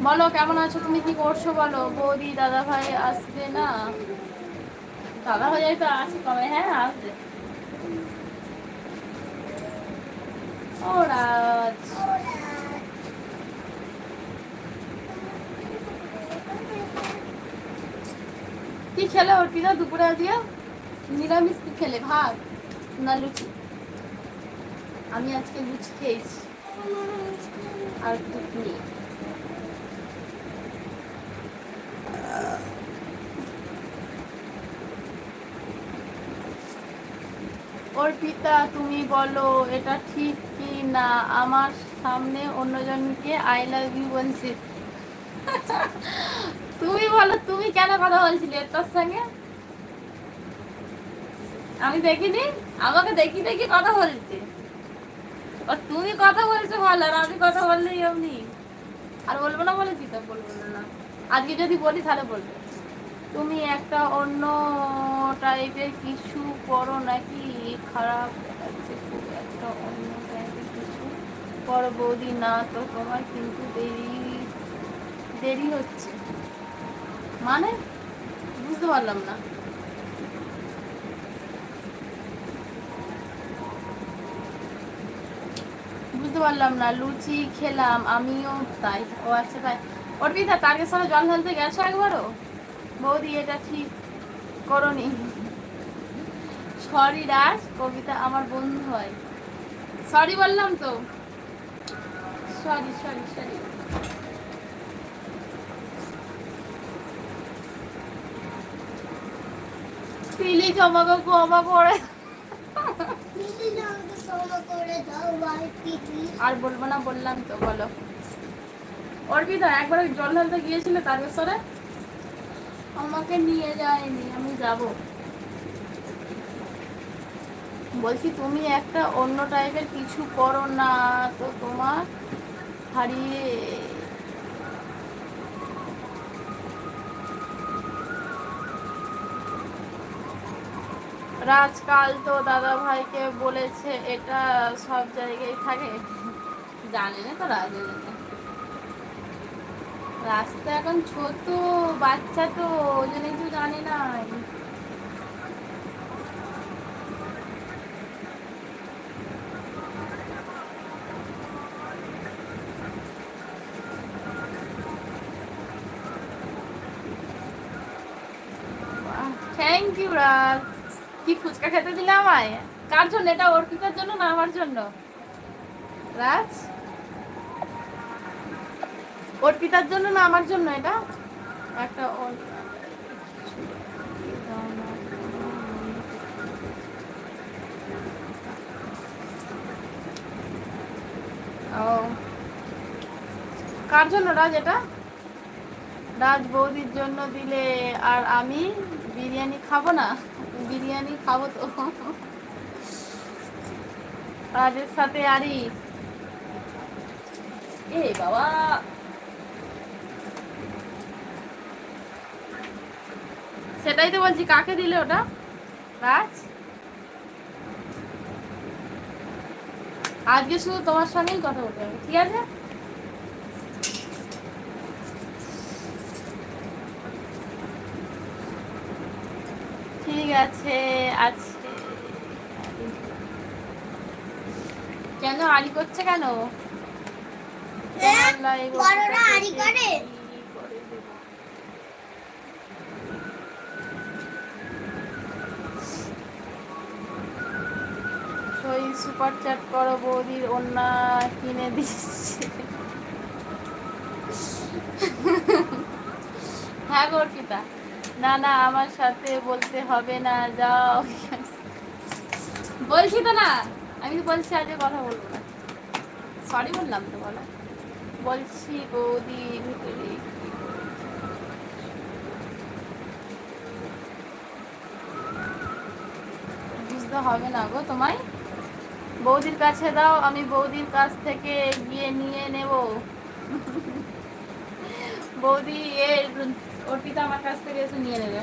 বলো কেমন আছো, তুমি কি করছো বলো। বৌদি দাদা ভাই আসবে না? দাদা ভাই তো আছে কবে, হ্যাঁ আসবে। ও রাজ, কি খেলে অর্পিতা দুপুরে আজকে? নিরামিষ কি খেলে, ভাত না লুচি? আমি আজকে লুচি খেয়েছি আর ঘুগনি। অর্পিতা তুমি বলো এটা ঠিক কি না, আমার সামনে অন্যজনকে আই লাভ ইউ বলছি। তুমি বলো, তুমি কেন কথা বলছিলে তোর সঙ্গে? আমি দেখিনি, আমাকে দেখি দেখি কথা বলছে। তুমি কথা বলছো ভালো, আর আমি কথা বললেই এমনি। আর বলবো না বলেছি তো, বলবো না। আজকে যদি বলি তাহলে বলবো। তুমি একটা অন্য টাইপের কিছু করো নাকি? খারাপ দেখাচ্ছে খুব, একটা অন্য টাইপের কিছু করো বৌদি, না তো তোমার কিন্তু দেরি দেরি হচ্ছে মানে? বুঝতে পারলাম না। বুঝতে পারলাম না। লুচি খেলাম আমিও, তাই? ও আচ্ছা তাই। অর্পিতা তারকের সাথে জল ঢালতে গেছো একবারও? বৌদি এটা ঠিক করনি। সরি রাজ, কবিতা আমার বন্ধু হয়। সরি বললাম তো, সরি সরি সরি। প্লিজ আমাকে ক্ষমা করে। আর বলবো না বললাম তো, বলো। অর্পিতা একবার ওই জল ঢালতে গিয়েছিলে তারকেশ্বরে, আমাকে নিয়ে যায়নি, আমি যাব। বলছি তুমি একটা অন্য টাইপের কিছু করো না তো তোমার হারিয়ে। রাজকাল তো দাদা ভাইকে বলেছে এটা সব জায়গায় থাকে। জানে না তো রাজ, রাস্তা এখন ছোট বাচ্চা তো, ওই জন্য কিছু জানে না। থ্যাংক ইউ রাজ। কি ফুচকা খেতে দিলে আমায়? কার জন্য এটা, অর্পিতার জন্য না আমার জন্য? রাজ, অর্পিতার জন্য না আমার জন্য এটা? একটা ও কার জন্য রাজ এটা? রাজ বৌদির জন্য দিলে, আর আমি বিরিয়ানি খাবো না? বিরিয়ানি খাবো তো। রাজের সাথে আরি, এ বাবা, সেটাই তো বলছি, কাকে দিলে ওটা রাজ? আজকে শুধু তোমার সঙ্গেই কথা বলতে হবে, ঠিক আছে? ঠিক আছে আজকে। কেন আড়ি করছে কেন? সই সুপার চ্যাট করো, বৌদির ওন্না কিনে দিচ্ছে। হ্যাঁ গর্পিতা, না না আমার সাথে বলতে হবে না, যাও। বলছি তো না, আমি তো বলছি আজকে কথা বলবো না। সরি বললাম তো, বলো। বলছি বৌদি ভিতরে বুঝতে হবে না গো তোমায়। বৌদির কাছে দাও, আমি বৌদির কাছ থেকে গিয়ে নিয়ে নেব। বৌদি এ অর্পিতা আমার কাছ থেকে এসে নিয়ে নেবে।